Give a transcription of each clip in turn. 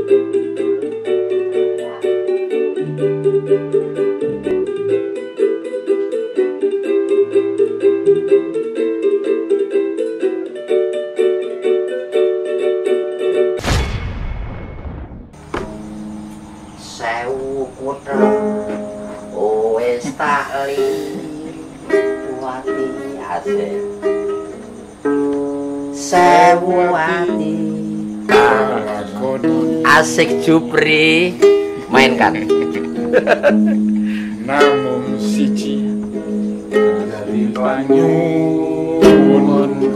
Sewu kutha wis tak liwati asik. Sewu ati asik Jupri mainkan. Namun siji dari panyuwunku,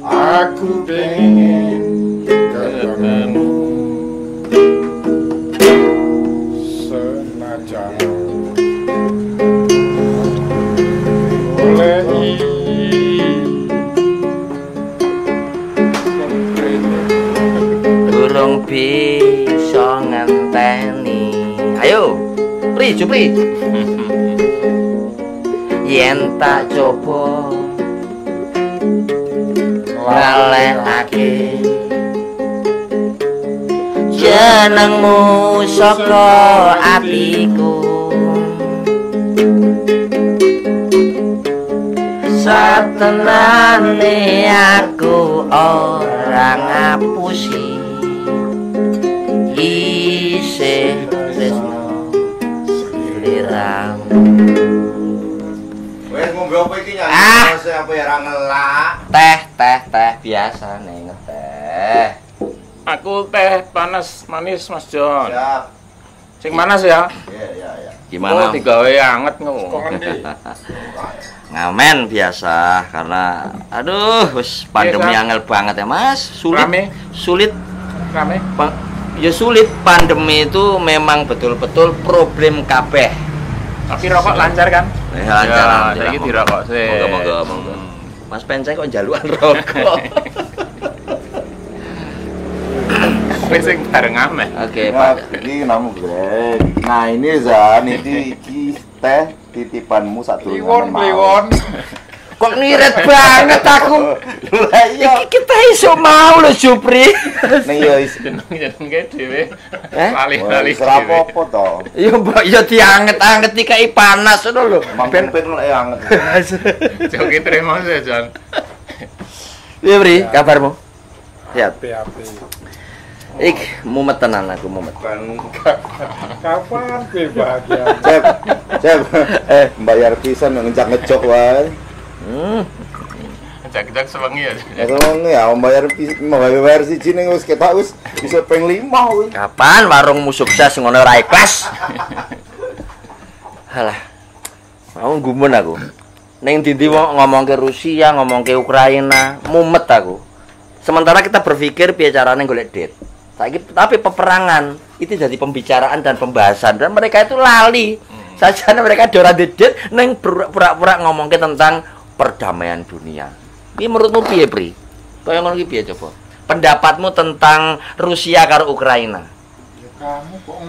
aku pengen ketemu senajan oleh durung bisa ngenteni. Ayo Pri, Jupri. Yen tak coba ngalehake jenengmu saka atiku, satenane aku ora ngapusi isih tresno sliramu. Wes ngombe apa iki nyanyi apa ya ra ngelak. Teh biasa nih ngeteh. aku teh panas manis Mas Jon. Siap. Sing panas ya. Iya. Gimana? Oh, digawe anget ngono. Ngamen biasa karena aduh wis pandemi angel banget ya Mas. Sulit Rame. Ya sulit, pandemi itu memang betul-betul problem kabeh. Tapi rokok lancar kan? Lancar. Saiki dirokok sih. Monggo. Mas Penceng kok njalukan rokok. Wis sing bareng ame. Oke, Pak. Pak. Ini namu Greg. Nah, ini Zan, iki teh titipanmu satu. Kliwon. Kok niret banget aku. Lah iya. Iki kita iso mau lho Jupri. Ning yo is. Jenenge dhewe. Eh? Lali-lali. Ora apa-apa to. Ya mbok ya dianget-anget iki panas ngono lho. Ben lek anget. Joki terima sih, Jon. Piye, Pri? Kabarmu? Sehat. PAP. Mumet tenan aku, mumet. Kapan kowe bahagia? Cep. Bayar pisan ngejak-ngejok wae. Jak-jak sewengi ya. Ya bayar siji ning wis ketok wis bisa ping 5 kuwi. Kapan warungmu sukses ngono ora ikhlas? Halah. Mau gumun aku. Ning ndi wong ngomongke Rusia, ngomongke Ukraina, mumet aku. Sementara kita berpikir piye carane golek duit. Tapi peperangan itu jadi pembicaraan dan pembahasan dan mereka itu lali. Sajane mereka ora duit ning pura-pura ngomongke tentang perdamaian dunia. Ini menurutmu piye, Pri? Kaya ngono iki piye coba? Pendapatmu tentang Rusia karo Ukraina? Ya kamu kok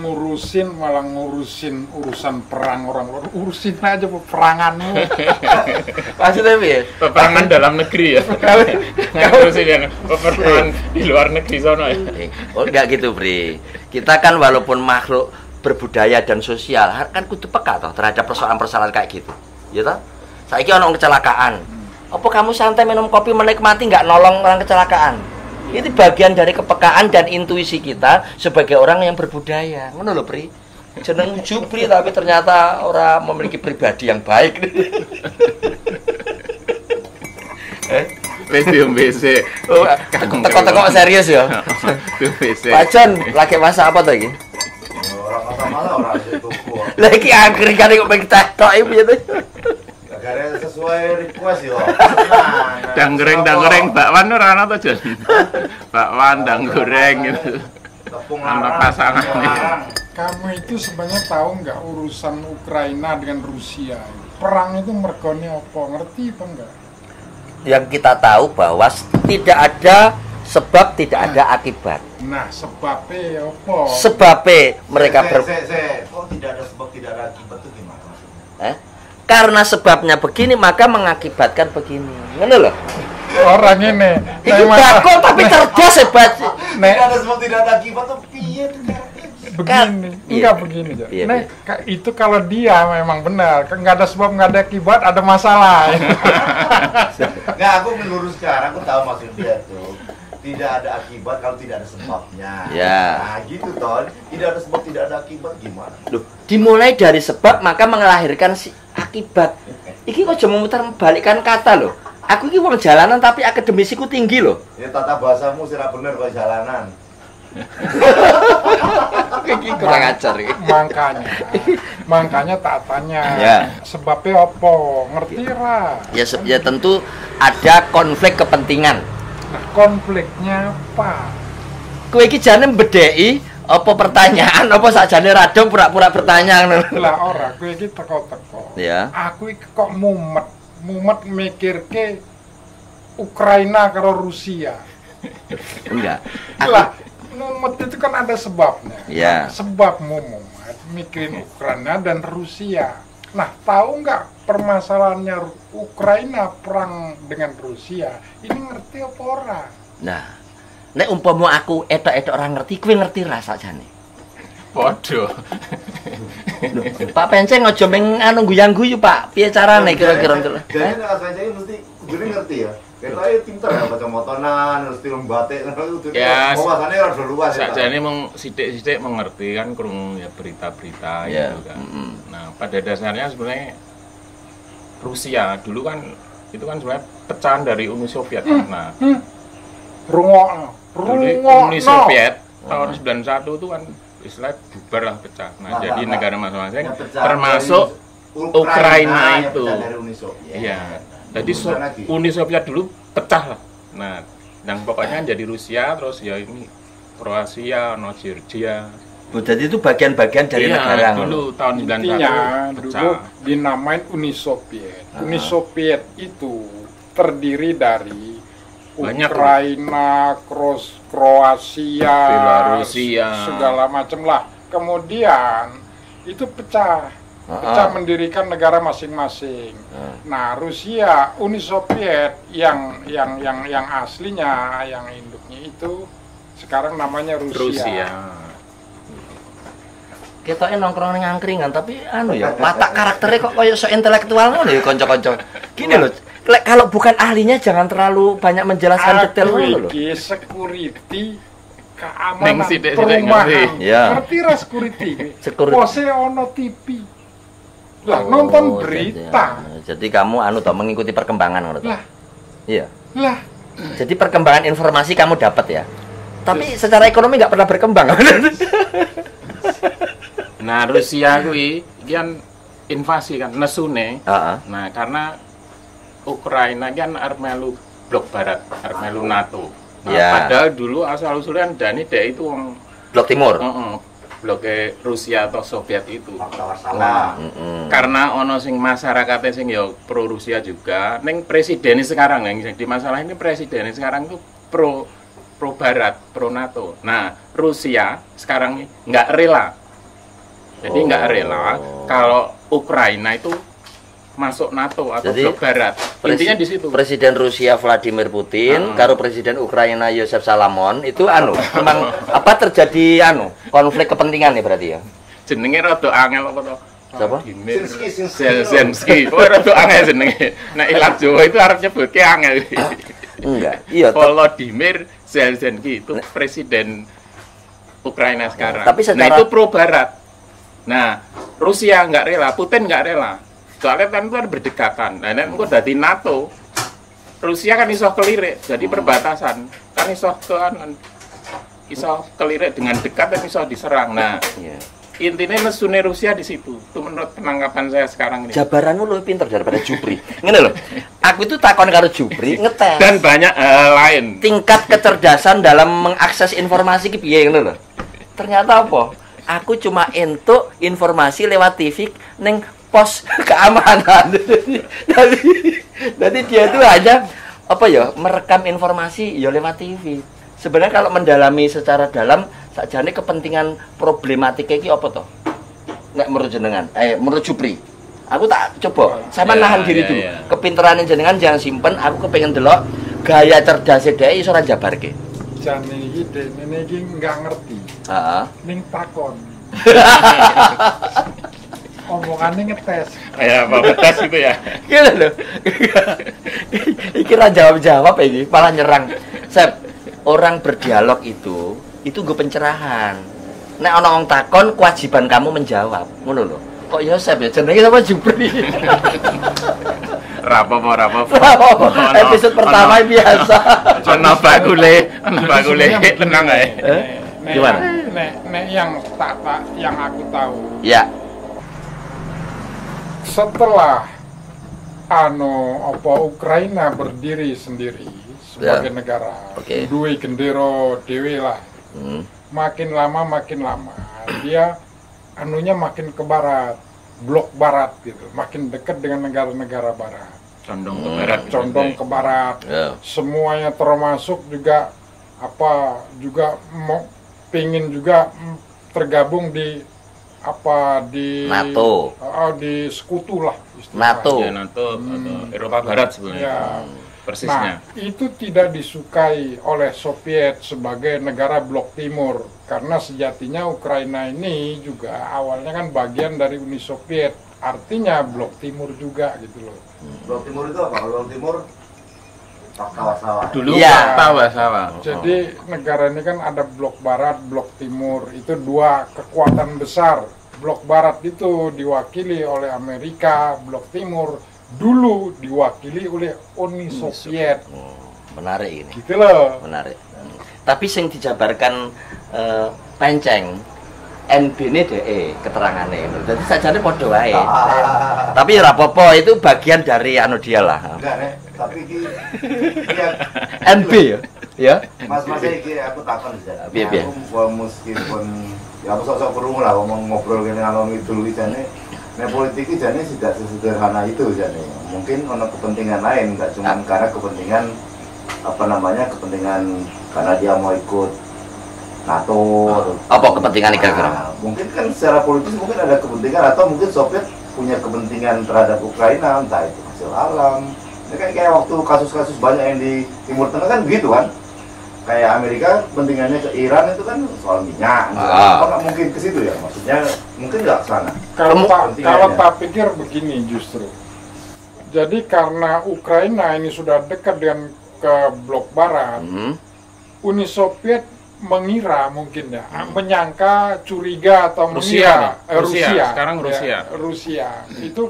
malah ngurusin urusan perang orang luar. Urusin aja peperanganmu. Maksudnya piye? Peperangan dalam negeri ya. Ngurusin yang peperangan di luar negeri sono ya. Oh, enggak gitu, Pri. Kita kan walaupun makhluk berbudaya dan sosial, kan kudu peka toh terhadap persoalan-persoalan kayak gitu. Ya toh? Saiki ono kecelakaan. Apa kamu santai minum kopi menikmati nggak nolong orang kecelakaan? Itu bagian dari kepekaan dan intuisi kita sebagai orang yang berbudaya. Ngono lho, Pri. Jeneng Jupri tapi ternyata orang memiliki pribadi yang baik. Wis diombe sik. Oh, teko-teko serius ya. Diombe sik. Pacan, lagi masak apa tuh iki? Ora malah ora itu. Lah iki angkring kan kok pengen tok iki piye to? Gara sesuai request yo. Dang goreng bakwan ora ana to, Jon? Bakwan dang goreng gitu. Tepung Ana arang. pasangannya. Kamu itu sebenarnya tahu nggak urusan Ukraina dengan Rusia? Perang itu mergone apa? Ngerti apa enggak? Yang kita tahu bahwa tidak ada sebab, tidak ada akibat. Nah, sebabnya apa? Sebabnya mereka Kok tidak ada sebab tidak ada akibat itu gimana maksudnya? Karena sebabnya begini maka mengakibatkan begini. Ngono loh. orang ini. Iki bakul tapi cerdas hebat. Tidak ada sebab tidak ada akibat tuh piye Begini, Iya. enggak begini, Jo. Iya, Nek, itu kalau dia memang benar, nggak ada sebab, nggak ada akibat, ada masalah. Nggak, aku meluruskan, aku tahu maksud dia tuh. Tidak ada akibat kalau tidak ada sebabnya. Ya. Nah gitu Ton. Tidak ada sebab, tidak ada akibat gimana? Loh, dimulai dari sebab maka melahirkan si akibat. Iki kok cuma memutar balikkan kata loh. Aku iki wong jalanan tapi akademisiku tinggi loh. Ya tata bahasamu sira bener kok jalanan. Iki kurang ajar iki. Makanya tak tanya, Ya. sebabnya apa? Ngerti ra? Ya tentu ada konflik kepentingan. Nah, konfliknya apa? Kowe iki jane mbedeki apa pertanyaan apa sakjane radong pura-pura bertanya ngono. Lah ora, kowe iki teko-teko. Ya. Aku iki kok mumet mikirke Ukraina karo Rusia. Enggak. Lah, mumet itu kan ada sebabnya. Ya. Sebabmu mumet mikirin Ukraina dan Rusia. Nah, tahu nggak permasalahannya Ukraina perang dengan Rusia? Ini ngerti apa ora? Nah, nek umpama aku etok-etok ora ngerti, kowe ngerti ra sakjane. Podo. Pak Penceng aja meng anu guyang-guyu, Pak. Piye carane kira-kira? Jadi nek asal mesti kudune ngerti ya. Ketoke pinter ya baca motonan, mesti batik ngono Ya, wawasannya rada luas ya. Sakjane mung sithik-sithik mengerti kan krungu ya berita-berita Ya, gitu kan. Nah, pada dasarnya sebenarnya Rusia dulu kan itu kan sebenarnya pecahan dari Uni Soviet. Nah, Rungokno. dulu Uni Soviet tahun 91 itu kan istilah bubar lah pecah. Nah, jadi negara masing-masing Yang pecah termasuk dari Ukraina yang itu. pecah dari Uni Soviet. Iya. Jadi Bukan lagi. Uni Soviet dulu pecah lah. Nah, yang pokoknya jadi Rusia terus ya ini Kroasia, no Georgia. Oh, jadi itu bagian-bagian dari Iya, negara dulu tahun 91 Intinya pecah. dulu dinamain Uni Soviet. Uni Soviet itu terdiri dari Banyak, Ukraina, Kroasia, Belarusia. segala macam lah. Kemudian itu pecah mendirikan negara masing-masing. Nah, Rusia, Uni Soviet yang aslinya, yang induknya itu sekarang namanya Rusia. Ketoknya nongkrong ning angkringan tapi anu ya, watak karakternya kok kayak so intelektual ngono ya kanca-kanca. Gini loh, kalau bukan ahlinya jangan terlalu banyak menjelaskan detail ngono loh. Iki security Neng keamanan sithik-sithik perumahan. ngerti. Ya. Ngerti ra security? Security. Pose ono TV. Lah Oh, nonton berita. Jadi kamu anu toh mengikuti perkembangan ngono toh. Lah, Iya. lah. Jadi perkembangan informasi kamu dapat ya. Tapi secara ekonomi nggak pernah berkembang. Nah, Rusia kuwi kan invasi kan nesune. Heeh. Nah, karena Ukraina kan arep melu blok barat, arep melu NATO. Nah, Ya. padahal dulu asal usulnya Dani dek itu wong Blok Timur. blok Rusia atau Soviet itu. Fakta salah. Karena ono sing masyarakatnya sing ya pro Rusia juga. Neng presidennya sekarang yang jadi masalah ini presidennya sekarang itu pro Barat, pro NATO. Nah, Rusia sekarang nggak rela. Jadi nggak rela kalau Ukraina itu masuk NATO atau Jadi, blok Barat. Intinya di situ. Presiden Rusia Vladimir Putin karo Presiden Ukraina Joseph Salamon itu anu memang apa terjadi anu konflik kepentingan nih berarti ya. Jenenge rada angel apa to? Siapa? Vladimir Zelensky. Zelensky. Oh, rada angel jenenge. Nah, ilat Jawa itu arep nyebutke angel. Enggak. Iya. Volodymyr Zelensky itu presiden Ukraina sekarang. Tapi secara- Nah, itu pro Barat. Nah, Rusia nggak rela, Putin nggak rela. Soalnya kan itu kan berdekatan. Nah, nek engko dadi NATO, Rusia kan iso kelirik, jadi perbatasan. Kan iso kelirik dengan dekat dan iso diserang. Nah, Iya. intinya mesune Rusia di situ. Itu menurut penangkapan saya sekarang ini. Jabaranmu lebih pintar daripada Jupri. Ngene loh. Aku itu takon karo Jupri ngetes. Dan banyak hal lain. Tingkat kecerdasan dalam mengakses informasi ki piye ngono lho. Ternyata apa? Aku cuma entuk informasi lewat TV neng pos keamanan. Jadi dia itu hanya apa ya, merekam informasi ya lewat TV. Sebenarnya kalau mendalami secara dalam sakjane kepentingan problematika iki apa toh? Nek menurut jenengan, menurut Jupri. Aku tak coba, sama Ya, nahan diri ya, dulu. ya. Kepinteran jenengan jangan simpen, aku kepengen delok gaya cerdas dhek iso ora jabarke. Jane iki dene iki nggak ngerti. Heeh. Ning takon. Omongannya ngetes. Ya, apa tes itu ya. Gitu loh. Iki ra jawab-jawab ini, malah nyerang. Sep, orang berdialog itu gue pencerahan. Nek ana wong takon, kewajiban kamu menjawab. Ngono lho. Kok ya Sep ya jenenge sama Jupri. Rapopo. Episode pertama biasa. Ana bagule tenang ae. Gimana? Nek yang yang aku tahu. Ya. Setelah Ukraina berdiri sendiri sebagai negara, Oke. duwe gendera dhewe lah. Makin lama dia makin ke barat, blok barat gitu, makin dekat dengan negara-negara barat. Condong ke barat. Ya. Semuanya termasuk juga pengen juga tergabung di NATO. Di sekutu lah istilahnya. NATO. Ya, NATO atau Eropa Barat sebenarnya. Ya. Persisnya. Nah, itu tidak disukai oleh Soviet sebagai negara blok timur karena sejatinya Ukraina ini juga awalnya kan bagian dari Uni Soviet, artinya blok timur juga gitu loh. Blok Timur itu apa? Blok Timur sawah-sawah. Dulu Iya. sawah. Jadi negara ini kan ada blok barat, blok timur, itu dua kekuatan besar. Blok barat itu diwakili oleh Amerika, blok timur dulu diwakili oleh Uni Soviet. Menarik ini. Gitu loh. Menarik. Tapi sing dijabarkan penceng NB ini keterangannya. Jadi sajane padha wae. Tapi ora apa-apa, itu bagian dari dia lah. Enggak, Nek. Tapi iki NB ya. Ya. Mas iki aku takon aja. Piye? Aku meskipun ya aku sok-sok krungu lah ngobrol kene ngalor ngidul iki jane. Nek politik iki jane tidak sesederhana itu jane. Mungkin ono kepentingan lain, enggak cuma karena kepentingan kepentingan karena dia mau ikut NATO. Apa kepentingan kira-kira? Mungkin kan secara politis mungkin ada kepentingan atau mungkin Soviet punya kepentingan terhadap Ukraina, entah itu hasil alam. Ini kan kayak waktu kasus-kasus banyak yang di Timur Tengah kan begitu kan. Kayak Amerika kepentingannya ke Iran itu kan soal minyak. Apa nggak mungkin ke situ ya? Maksudnya mungkin nggak ke sana. Kalau tak pikir begini justru. Jadi karena Ukraina ini sudah dekat dengan ke blok barat, Uni Soviet mengira mungkin ya, menyangka, curiga atau Rusia. Rusia. Sekarang Rusia. Ya, Rusia. Itu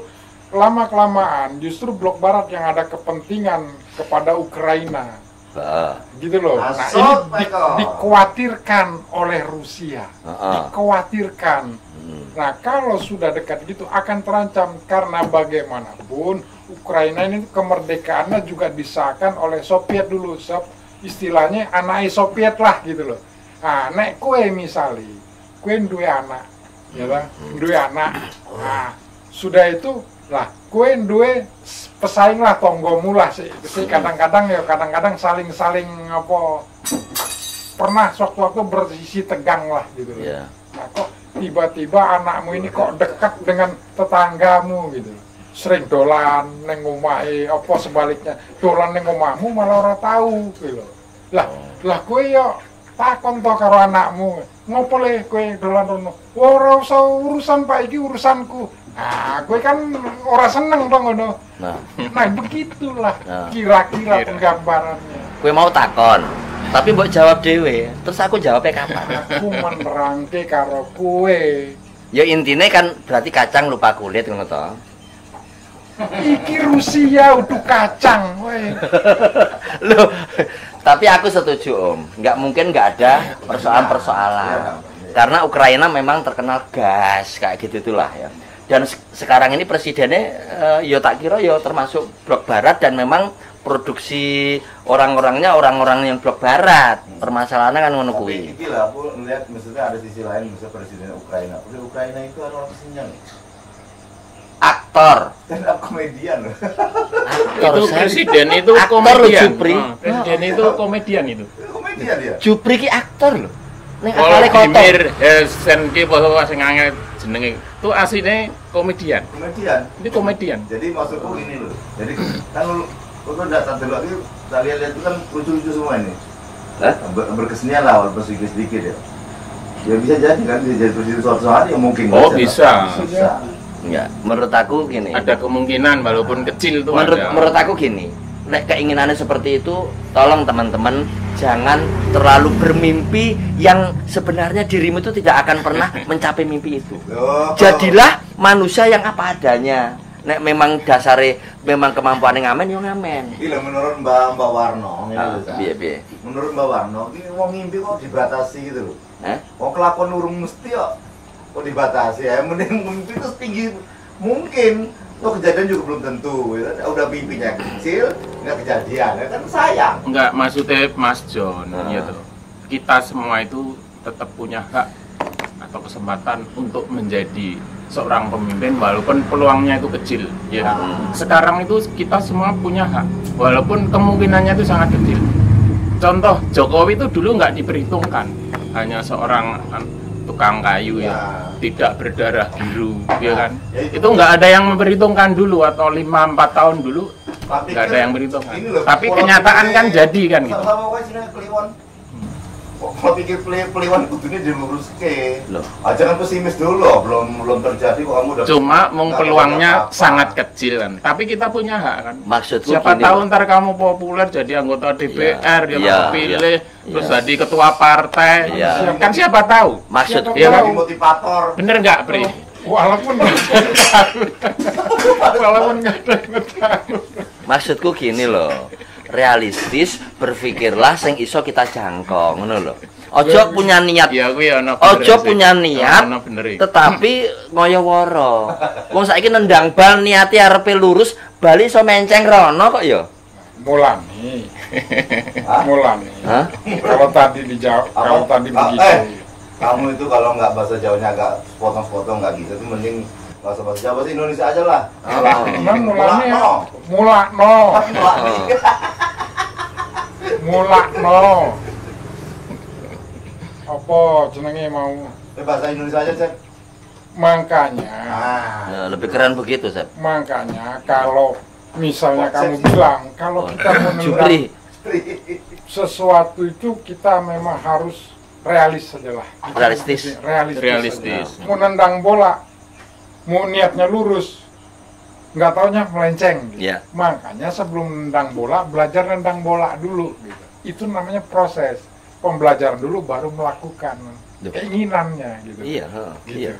lama-kelamaan justru blok barat yang ada kepentingan kepada Ukraina. Gitu loh. Nah, ini dikhawatirkan oleh Rusia. Dikhawatirkan. Nah, kalau sudah dekat gitu akan terancam karena bagaimanapun Ukraina ini kemerdekaannya juga disahkan oleh Soviet dulu. Istilahnya anak Soviet lah gitu loh. Nah, nek kue misali, kue duwe anak, ya lah, duwe anak. Nah, sudah itu lah, kue duwe pesaing lah tonggomu lah sih. Kadang-kadang saling pernah suatu-waktu bersisi tegang lah gitu loh. Yeah. Nah, kok tiba-tiba anakmu ini kok dekat dengan tetanggamu gitu. Sering dolan neng omahe apa sebaliknya dolan neng omahmu malah ora tahu gitu. Lah kowe yo takon to karo anakmu, ngopo le kowe dolan rono? Ora usah urusan Pak, iki urusanku. Nah, kowe kan ora seneng to ngono. Nah, begitulah kira-kira penggambarannya. Kowe mau takon, tapi mbok jawab dhewe. Terus aku jawabnya kapan? Aku menerangke karo kowe. Ya intinya kan berarti kacang lupa kulit ngono to. Iki Rusia udah kacang, weh. Loh, tapi aku setuju Om, nggak mungkin nggak ada persoalan-persoalan. Karena Ukraina memang terkenal gas kayak gitu itulah ya. Dan sekarang ini presidennya ya tak kira ya termasuk blok barat dan memang produksi orang-orangnya orang-orang yang blok barat. Permasalahannya kan ngono kuwi. Iki lah aku melihat maksudnya ada sisi lain misalnya presiden Ukraina. Presiden Ukraina itu adalah pesenjang. Aktor. Stand up komedian loh. Aktor. Itu presiden itu aktor komedian. Jupri. Presiden itu komedian itu. Komedian dia. Jupri ki aktor loh. Ning Kalau akale kotor. Vladimir Helsinki poso sing angel jenenge itu asline komedian. Komedian. Ini komedian. Jadi maksudku ini loh. Jadi kan Kok enggak satu lagi kita lihat itu kan lucu-lucu semua ini. Berkesenian lah walaupun sedikit-sedikit ya. Ya bisa jadi kan dia jadi presiden suatu hari ya mungkin. Oh bisa. Enggak, menurut aku gini. Ada kemungkinan walaupun kecil tuh menurut aku gini. Nek keinginannya seperti itu, tolong teman-teman jangan terlalu bermimpi yang sebenarnya dirimu itu tidak akan pernah mencapai mimpi itu. Jadilah manusia yang apa adanya. Nek memang dasare memang kemampuannya ngamen yo ngamen. Gila menurut Mbak Warno. Piye. Menurut Mbak Warno, ini wong mimpi kok dibatasi gitu loh. Wong kelakon urung mesti kok dibatasi ya. Mending mimpi itu setinggi mungkin. Toh kejadian juga belum tentu. Ya. Udah mimpinya kecil, nggak kejadian. Ya kan sayang. Enggak, maksudnya Mas John gitu. Kita semua itu tetap punya hak atau kesempatan untuk menjadi seorang pemimpin walaupun peluangnya itu kecil ya. Sekarang itu kita semua punya hak walaupun kemungkinannya itu sangat kecil. Contoh Jokowi itu dulu nggak diperhitungkan, hanya seorang tukang kayu ya, tidak berdarah biru ya kan. Itu nggak ada yang memperhitungkan dulu, atau 5-4 tahun dulu nggak ada yang berhitungkan. Tapi kenyataan kan jadi kan gitu. Kalau pikir peliwan kudunya dilurus ke, jangan pesimis dulu, belum terjadi kok kamu udah. Cuma peluangnya sangat kecil kan, tapi kita punya hak kan. Maksudku siapa gini, tahu ntar kamu populer jadi anggota DPR, pilih, terus jadi ketua partai, kan siapa tahu. Maksud ya kan? Motivator. Bener nggak, Pri? Walaupun nggak tahu. Maksudku gini loh, realistis, berpikirlah sing iso kita jangkau, ngono lho. Ojo punya niat. Ojo punya niat. Tetapi ngoyo woro. Wong saiki nendang bal niati arepe lurus, bali iso menceng rono kok ya. Mulani. Kalau tadi dijawab, kalau tadi begitu. Kamu itu kalau nggak bahasa Jawanya agak sepotong-sepotong nggak gitu, itu mending bahasa Jawa bahasa Indonesia aja lah. Mulakno. Apa jenenge mau? Bahasa Indonesia aja, Sep. Makanya. Lebih keren begitu, Sep. Makanya kalau misalnya kamu bilang kalau kita menendang sesuatu itu kita memang harus realis sajalah. Realistis. Mau nendang bola, mau niatnya lurus, nggak taunya melenceng. Gitu. Makanya sebelum nendang bola, belajar nendang bola dulu. Gitu. Itu namanya proses pembelajaran dulu, baru melakukan keinginannya. Gitu. Iya.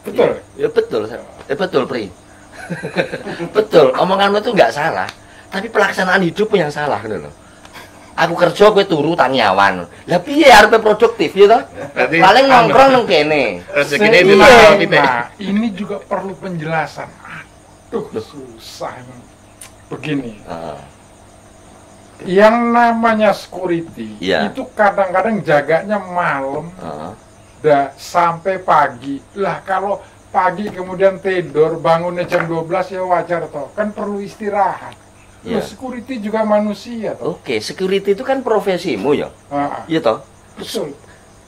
Betul. Ya betul. Betul, Pri. Betul. Omonganmu itu nggak salah, tapi pelaksanaan hidup yang salah, gitu loh. Aku kerja kowe turu tangyawan. Lah piye arepe produktif ya toh? Paling nongkrong nang kene. Rezekine nah, ini juga perlu penjelasan. Aduh, susah emang. Begini. Yang namanya security itu kadang-kadang jaganya malam. Sampai pagi. Lah kalau pagi kemudian tidur, bangunnya jam 12 ya wajar toh. Kan perlu istirahat. Security juga manusia toh. Oke, security itu kan profesimu ya. Iya toh? Betul.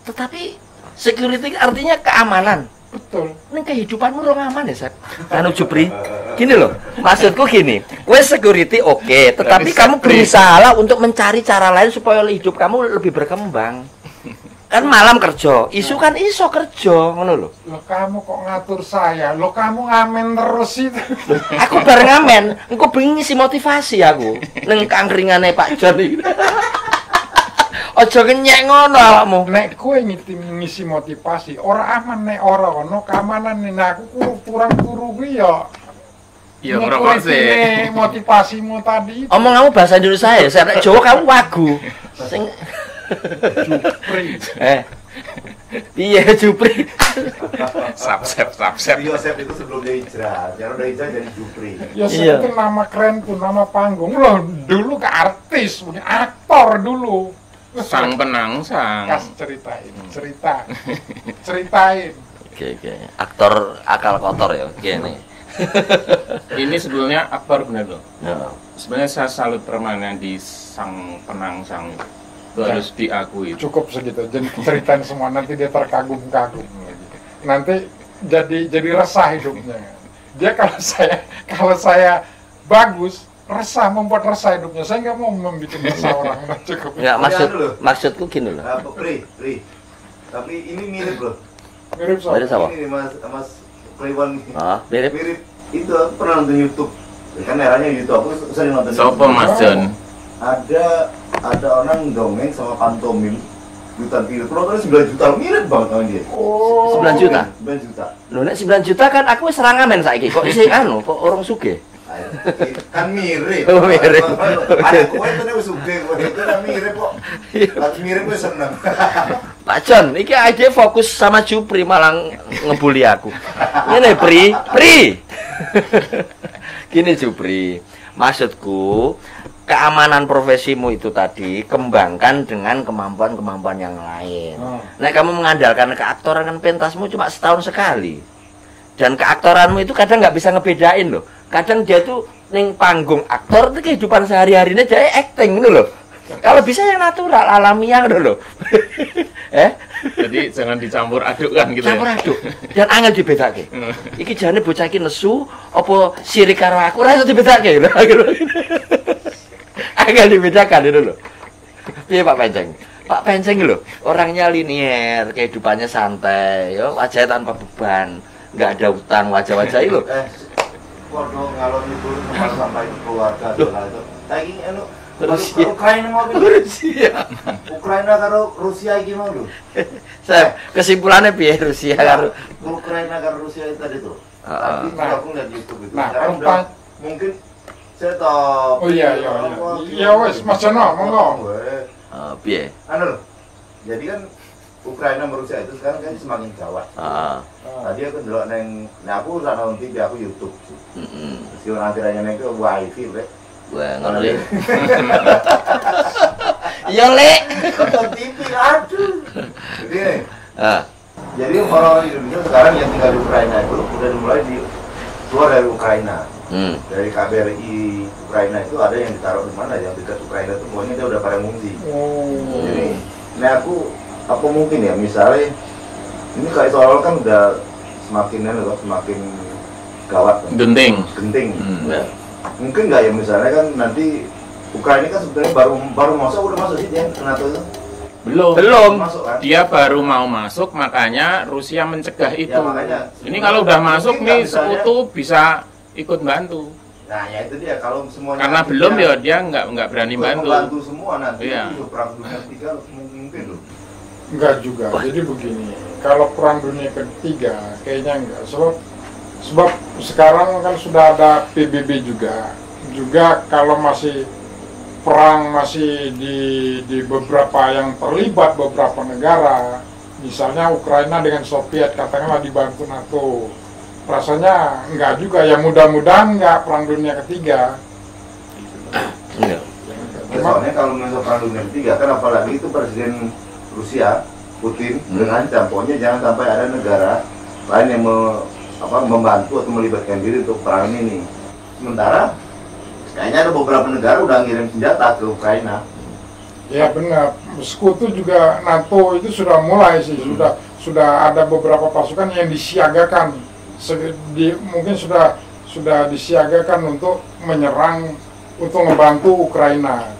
Tetapi security artinya keamanan. Betul. Ini kehidupanmu orang aman ya, Sep. Anu Jupri. Gini loh, maksudku gini. Kowe security oke, tetapi kamu berusaha untuk mencari cara lain supaya hidup kamu lebih berkembang. Kan malam kerja, isu kan iso kerja, ngono lho. Loh kamu kok ngatur saya? Loh kamu ngamen terus itu. Aku bareng ngamen, engko pengen ngisi motivasi aku. Neng kangkringane Pak Jon iki. Aja kenyek ngono awakmu. Nek kowe ngisi motivasi, ora aman nek ora ono keamanan nek aku kurang turu kuwi ya. Ya ora kok sih. Motivasimu tadi. Omong kamu bahasa Indonesia ya, nek Jawa kamu wagu. Sing Jupri. Piye Jupri? Sapsep. Yosep itu sebelum dia hijrah, udah hijrah jadi Jupri. Yosep itu nama keren tuh, nama panggung. Loh, dulu ke artis, punya aktor dulu. Sang penangsang. Kas ceritain. Oke. Aktor akal kotor ya, gini. Ini sebetulnya aktor benar loh. Sebenarnya saya salut permainan di sang penangsang itu harus diakui. Cukup segitu, jadi ceritain semua, nanti dia terkagum-kagum lagi. Nanti jadi resah hidupnya. Dia kalau saya bagus, resah, membuat resah hidupnya. Saya nggak mau membuat resah orang. Cukup. Enggak, maksudku gini loh. Pri. Tapi ini mirip loh. Mirip sama. Mirip sama. Ini Mas Kliwon nih. Mirip. Itu aku pernah nonton YouTube. Kan eranya YouTube, aku sering nonton Sopo YouTube. Mas John? Ada orang dongeng sama pantomim jutaan film. Penontonnya 9 juta, mirip banget sama dia. 9 juta? 9 juta. Loh, nek 9 juta kan aku wis serangamen saiki. Kok isih kok orang sugih? Kan mirip. Oh, mirip. Ada kowe itu wis sugih, kowe itu kan mirip kok. Lagi mirip wis seneng. Pak John, iki ide fokus sama Jupri malah ngebully aku. Ngene, Pri. Gini Jupri, maksudku keamanan profesimu itu tadi kembangkan dengan kemampuan-kemampuan yang lain. Nah, kamu mengandalkan keaktoran kan pentasmu cuma setahun sekali. Dan keaktoranmu itu kadang nggak bisa ngebedain loh. Kadang dia tuh ning panggung aktor itu kehidupan sehari-harinya dia acting gitu loh. Kalau bisa yang natural, alamiah gitu loh. Jadi jangan dicampur aduk kan gitu Campur ya. aduk. Dan angel dibedake. Iki jane bocah iki nesu apa sirik karo aku ora iso dibedake lho. Angel dibedakan itu loh. Piye Pak Penceng? Pak Penceng lho, orangnya linier, kehidupannya santai, ya, wajahnya tanpa beban, nggak ada utang wajah-wajah itu. Waduh, ngalor itu kemarin sampai keluarga itu. Lagi Rusia. Ukraina mau Rusia. Ukraina karo Rusia iki mau lho. Saya kesimpulannya piye Rusia karo Ukraina karo Rusia itu tadi tuh. Tapi aku lihat YouTube itu. Nah, Sekarang udah mungkin saya tahu. Oh iya. Ya wes, Mas Jono, monggo. piye? Anu, jadi kan Ukraina sama Rusia itu sekarang kan semakin gawat. Tadi aku ndelok neng, aku ora nonton TV, aku YouTube. Si orang akhirnya neng ke wifi, Lek. Wah, ngono le. Iya, Lek. Nonton TV, aduh. Jadi orang Indonesia sekarang yang tinggal di Ukraina itu udah mulai keluar dari Ukraina. Dari KBRI Ukraina itu ada yang ditaruh di mana, yang dekat Ukraina itu pokoknya dia udah pada ngungsi. Jadi, nah aku apa mungkin ya misalnya ini kayak soal kan udah semakin gawat, genting. Ya. Mungkin nggak ya misalnya kan nanti Ukraina kan sebenarnya baru masuk, udah masuk sih dia ke NATO itu. Belum. Masuk, kan? Dia baru mau masuk, makanya Rusia mencegah itu. Ya, makanya, ini kalau udah masuk nih, misalnya, sekutu bisa ikut bantu. Nah ya itu dia, kalau semuanya karena belum ya dia nggak berani bantu. Membantu semua nanti. Iya. Itu perang dunia ketiga mungkin loh. Enggak juga. Jadi begini, kalau perang dunia ketiga kayaknya enggak. Sebab sekarang kan sudah ada PBB juga. Juga kalau masih perang masih di beberapa yang terlibat beberapa negara, misalnya Ukraina dengan Soviet katakanlah dibantu NATO, rasanya enggak juga ya, mudah-mudahan enggak perang dunia ketiga. Enggak. Soalnya kalau misalnya perang dunia ketiga kan apalagi itu Presiden Rusia Putin dengan pokoknya jangan sampai ada negara lain yang membantu atau melibatkan diri untuk perang ini. Sementara kayaknya ada beberapa negara udah ngirim senjata ke Ukraina. Ya benar, sekutu juga NATO itu sudah mulai sih, sudah ada beberapa pasukan yang disiagakan, mungkin sudah disiagakan untuk menyerang, untuk membantu Ukraina.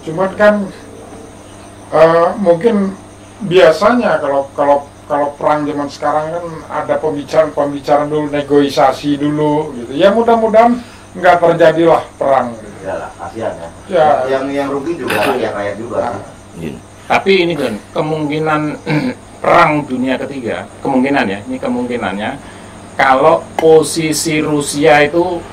Cuman kan mungkin biasanya kalau perang zaman sekarang kan ada pembicaraan dulu, negosiasi dulu gitu. Ya mudah-mudahan nggak terjadilah perang. Gitu. Ya lah, kasihan ya. Yang rugi juga rakyat juga. Tapi ini kan kemungkinan perang dunia ketiga, kemungkinannya kalau posisi Rusia itu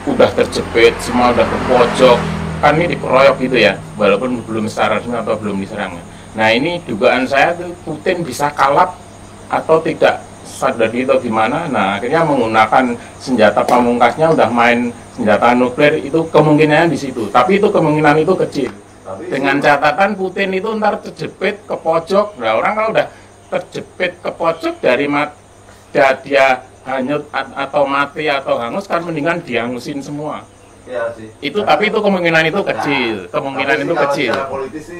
udah terjepit, semua udah ke pojok, kan ini dikeroyok gitu ya, walaupun belum secara resmi atau belum diserang. Nah ini dugaan saya tuh Putin bisa kalap atau tidak sadar atau gimana. Nah akhirnya menggunakan senjata pamungkasnya, udah main senjata nuklir, itu kemungkinannya di situ. Tapi itu kemungkinan itu kecil. Dengan catatan Putin itu ntar terjepit ke pojok. Nah orang kalau udah terjepit ke pojok dari dia hanyut atau mati atau hangus, kan mendingan dihangusin semua. Ya, sih. Itu tapi itu kemungkinan itu kecil, kemungkinan itu kecil.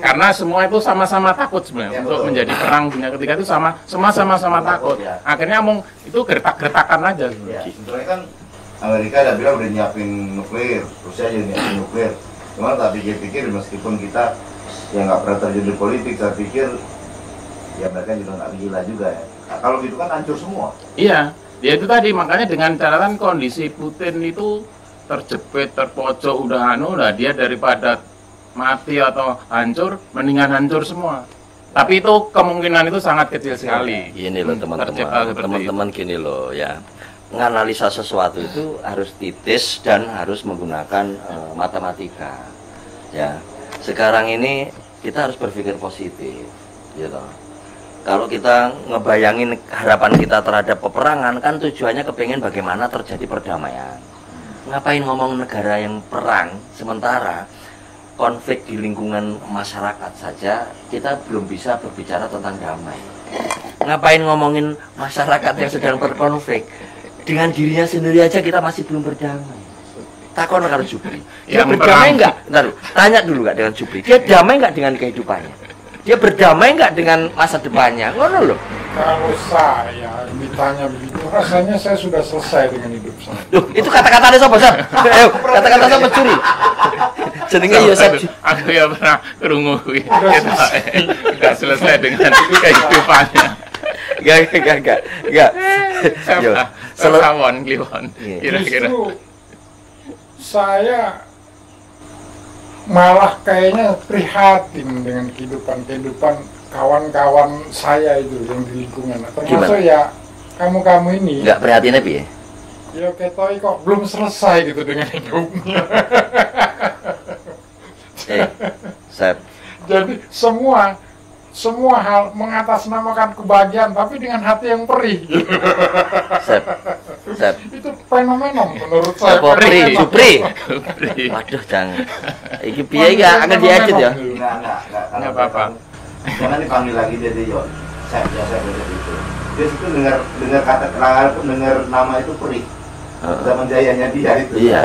Karena semua itu sama-sama takut sebenarnya ya, untuk betul. menjadi perang dunia ketiga itu sama-sama takut. Ya. Akhirnya itu gertak-gertakan aja. Ya, sebenarnya kan Amerika udah bilang udah nyiapin nuklir, Rusia juga nyiapin nuklir. Cuma tak pikir-pikir meskipun kita yang nggak pernah terjun di politik, saya pikir ya mereka juga nggak gila juga ya. Nah, kalau gitu kan hancur semua. Iya, ya itu tadi makanya dengan catatan kondisi Putin itu terjepit, terpojok, udah dia daripada mati atau hancur, mendingan hancur semua. Tapi itu kemungkinan itu sangat kecil sekali. Gini loh teman-teman, gini loh ya. Menganalisa sesuatu itu harus titis dan harus menggunakan matematika. Ya. Sekarang ini kita harus berpikir positif, gitu. Kalau kita ngebayangin harapan kita terhadap peperangan, kan tujuannya kepengen bagaimana terjadi perdamaian. Ngapain ngomong negara yang perang, sementara konflik di lingkungan masyarakat saja kita belum bisa berbicara tentang damai. Ngapain ngomongin masyarakat yang sedang berkonflik, dengan dirinya sendiri aja kita masih belum berdamai. Takon karo Jupri, dia berdamai enggak? Bentar, tanya dulu enggak dengan Jupri, dia damai enggak dengan kehidupannya? Dia berdamai enggak dengan masa depannya? Ngono loh. Kalau saya ditanya begitu, rasanya saya sudah selesai dengan hidup saya. Loh, itu kata-katanya siapa, Sar? Ayo, kata-kata siapa curi? Jenenge Yosef. Aku ya pernah krungu kuwi. Enggak selesai dengan kehidupannya. Enggak. Selawon kliwon. Kira-kira. Justru saya malah kayaknya prihatin dengan kehidupan kawan-kawan saya itu yang di lingkungan. Termasuk ya kamu ini. Enggak prihatinnya piye? Ya ketoi kok belum selesai gitu dengan hidupnya. Sep. Jadi semua hal mengatasnamakan kebahagiaan tapi dengan hati yang perih. Sep. Itu fenomenal menurut saya. Jupri. Waduh, jangan. Iki piye iki akan diedit ya? Enggak apa-apa. Jangan dipanggil lagi dia Yon. Saya itu. Dia itu dengar kata kenalan pun dengar nama itu perih. Zaman jayanya dia itu. Iya.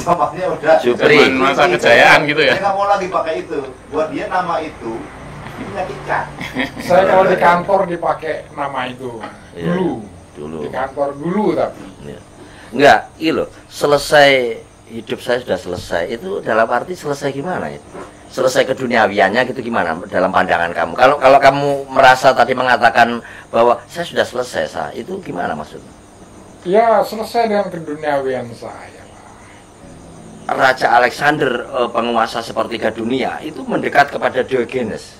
Samanya udah Jupri. Masa kejayaan gitu ya. Dia nggak mau lagi pakai itu. Buat dia nama itu menyakitkan. Saya kalau di kantor dipakai nama itu dulu. Di kantor dulu tapi. Enggak, ini loh. Selesai hidup saya sudah selesai. Itu dalam arti selesai gimana itu? Selesai keduniawiannya gitu gimana dalam pandangan kamu? Kalau kamu merasa tadi mengatakan bahwa saya sudah selesai, itu gimana maksudnya? Ya, selesai dengan keduniawian saya. Raja Alexander, penguasa sepertiga dunia, itu mendekat kepada Diogenes.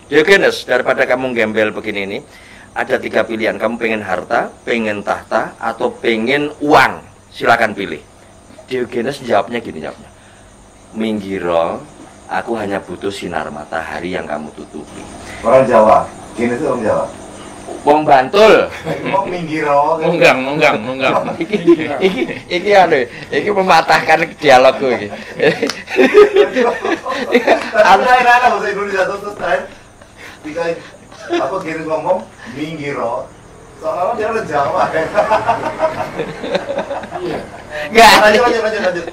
Diogenes, daripada kamu gembel begini ini, ada 3 pilihan. Kamu pengen harta, pengen tahta, atau pengen uang. Silakan pilih. Diogenes jawabnya gini, Minggiro, aku hanya butuh sinar matahari yang kamu tutupi. Orang Jawa, gini itu orang Jawa. Wong Bantul. Wong Minggiro. Munggang. Iki mematahkan dialogku iki. Terakhir ada bahasa Indonesia terus terakhir. Apa kira ngomong Minggiro. Soalnya dia orang Jawa. Enggak. Lanjut.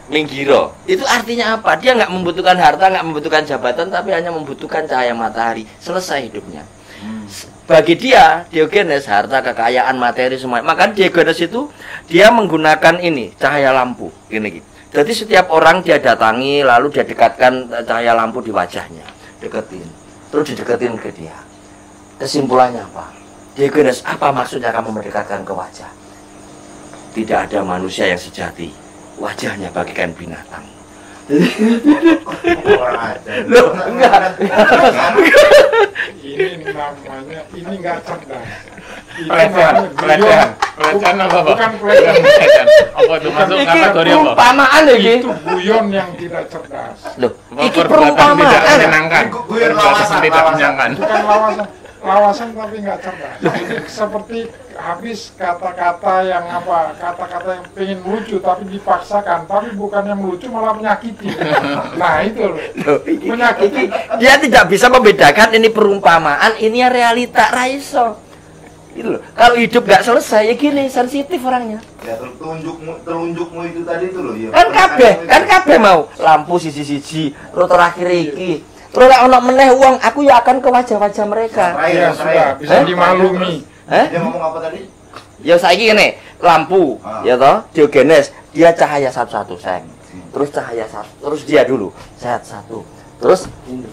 Minggiro, itu artinya apa? Dia nggak membutuhkan harta, nggak membutuhkan jabatan, tapi hanya membutuhkan cahaya matahari. Selesai hidupnya. Bagi dia, Diogenes, harta, kekayaan, materi, semua. Maka Diogenes itu, dia menggunakan ini, cahaya lampu. Gini. Jadi setiap orang dia datangi, lalu dia dekatkan cahaya lampu di wajahnya. Deketin. Terus dideketin ke dia. Kesimpulannya apa? Diogenes, apa maksudnya kamu mendekatkan ke wajah? Tidak ada manusia yang sejati. Wajahnya bagaikan binatang. Loh, enggak. Ini namanya, ini enggak cerdas. Pelecehan apa, Pak? Bukan pelecehan. Apa itu masuk kategori apa? Perumpamaan lagi. Itu guyon yang tidak cerdas. Loh, iki Tidak perumpamaan. menyenangkan. Perbuatan tidak menyenangkan. Bukan lawasan tapi nggak cerdas. Ini seperti habis kata-kata yang pengen lucu tapi dipaksakan, tapi bukan yang lucu malah menyakiti. Nah itu loh, menyakiti. Dia tidak bisa membedakan ini perumpamaan, ini realita raiso. Itu loh. Kalau hidup nggak selesai ya gini, sensitif orangnya. Ya telunjukmu itu tadi itu loh ya. Kan kabeh mau lampu siji-siji, lo terakhir iki. Terus lek ono meneh wong, aku ya akan ke wajah-wajah mereka. Ya sudah, bisa dimaklumi. Dia ngomong apa tadi? Ya saiki ngene, lampu, ya toh, Diogenes, dia cahaya satu-satu, sayang. Terus cahaya satu, terus dia dulu, satu. Terus ini.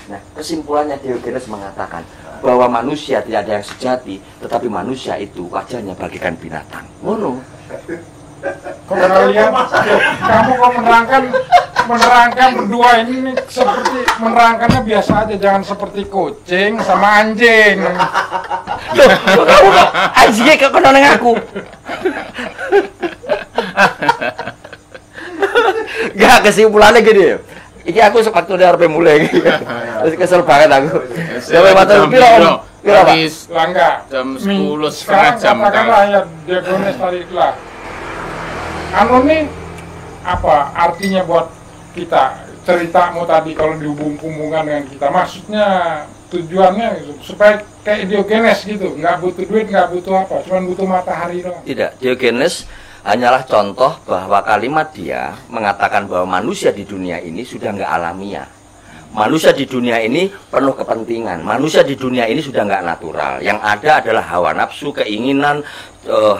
Nah, kesimpulannya Diogenes mengatakan bahwa manusia tidak ada yang sejati, tetapi manusia itu wajahnya bagikan binatang. Ngono. Kok kalian, kamu kok menerangkan berdua ini seperti menerangkannya biasa aja, jangan seperti kucing sama anjing. Loh, kamu kok anjingnya kok kena neng aku? Gak, kesimpulannya gini ya. Iki aku waktu dia harus mulai. Terus kesel banget aku. Sampai mata piro om? Piro Pak? Lah enggak. Jam 10 setengah jam katakanlah ya Diogenes tadi lah. Anu nih apa artinya buat kita ceritamu tadi kalau dihubung-hubungkan dengan kita? Maksudnya tujuannya gitu, supaya kayak Diogenes gitu, nggak butuh duit, nggak butuh apa, cuma butuh matahari doang. Tidak, Diogenes hanyalah contoh bahwa kalimat dia mengatakan bahwa manusia di dunia ini sudah nggak alamiah. Manusia di dunia ini penuh kepentingan. Manusia di dunia ini sudah nggak natural. Yang ada adalah hawa nafsu, keinginan,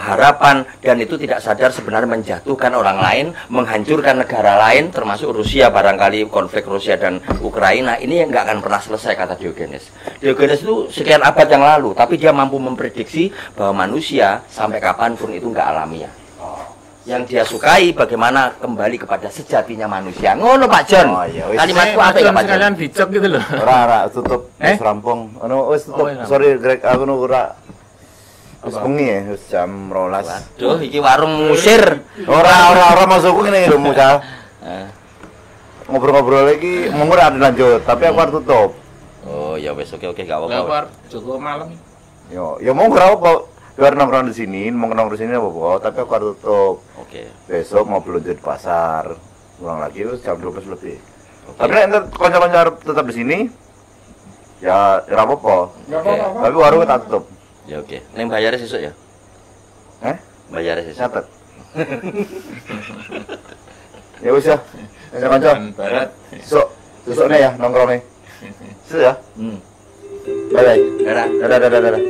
harapan, dan itu tidak sadar sebenarnya menjatuhkan orang lain, menghancurkan negara lain, termasuk Rusia. Barangkali konflik Rusia dan Ukraina ini yang nggak akan pernah selesai, kata Diogenes. Diogenes itu sekian abad yang lalu, tapi dia mampu memprediksi bahwa manusia sampai kapanpun itu nggak alamiah. Yang dia sukai bagaimana kembali kepada sejatinya manusia. Ngono Pak John. Oh, iya, Kalimatku apa ya Pak John? Sekalian dicek gitu loh. Ora tutup wis rampung. Ono wis tutup. Sorry Greg, aku nu ora wis bengi ya, wis jam 12. Waduh, iki warung musir. Ora masukku ngene lho Mucal. Ngobrol-ngobrol lagi monggo ada lanjut, tapi aku harus tutup. Oh, ya wis oke gak apa-apa. Lapar Joko malam. Yo monggo ora apa. Biar nongkrong di sini, mau nongkrong di sini apa-apa, tapi aku harus tutup. Oke. Besok mau belanja di pasar. Pulang lagi itu jam 12 lebih. Tapi nek kanca-kanca harus tetap di sini, ya ora apa-apa. Nggak apa-apa. Tapi warung tak tutup. Ya oke. Ning bayarnya sesuk ya? Bayarnya sesuk. Catet. Ya wis ya. Kanca-kanca. Barat. Sesuknya ya nongkrongnya. Sesuk ya. Bye bye. Dadah. Dadah.